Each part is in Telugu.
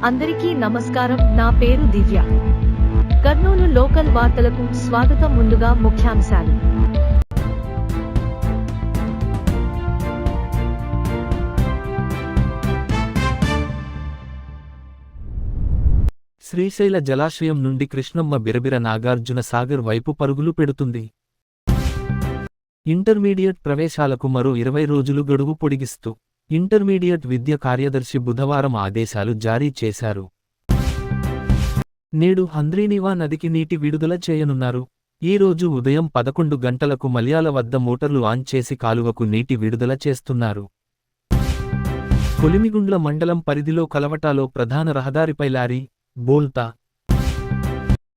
అందరికీ నమస్కారం. నా పేరు దివ్య. కర్నూలు లోకల్ వార్తలకు స్వాగతం. ముందుగా ముఖ్యాంశాలు. శ్రీశైల జలాశయం నుండి కృష్ణమ్మ బిరబిర నాగార్జున సాగర్ వైపు పరుగులు పెడుతుంది. ఇంటర్మీడియట్ ప్రవేశాలకు మరో 20 రోజులు గడువు పొడిగిస్తూ ఇంటర్మీడియట్ విద్య కార్యదర్శి బుధవారం ఆదేశాలు జారీ చేశారు. నేడు హంద్రీనీవా నదికి నీటి విడుదల చేయనున్నారు. ఈ రోజు ఉదయం 11 గంటలకు మల్యాల వద్ద మోటార్లు ఆన్ చేసి కాలువకు నీటి విడుదల చేస్తున్నారు. కొలిమిగుండ్ల మండలం పరిధిలో కలవటాలో ప్రధాన రహదారిపై లారీ, బోల్తా.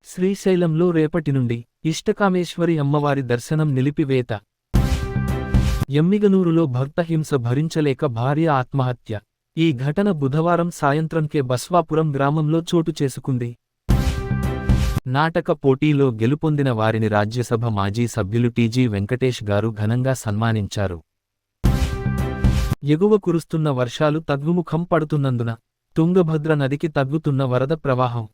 శ్రీశైలంలో రేపటి నుండి ఇష్టకామేశ్వరి అమ్మవారి దర్శనం నిలిపివేత. ఎమ్మిగనూరులో భర్త హింస భరించలేక భార్య ఆత్మహత్య. ఈ ఘటన బుధవారం సాయంత్రంకే బస్వాపురం గ్రామంలో చోటు చేసుకుంది. నాటక పోటీలో గెలుపొందిన వారిని రాజ్యసభ మాజీ సభ్యులు టీజీ వెంకటేష్ గారు ఘనంగా సన్మానించారు. ఎగువ కురుస్తున్న వర్షాలు తగ్గుముఖం పడుతున్నందున తుంగభద్ర నదికి తగ్గుతున్న వరద ప్రవాహం.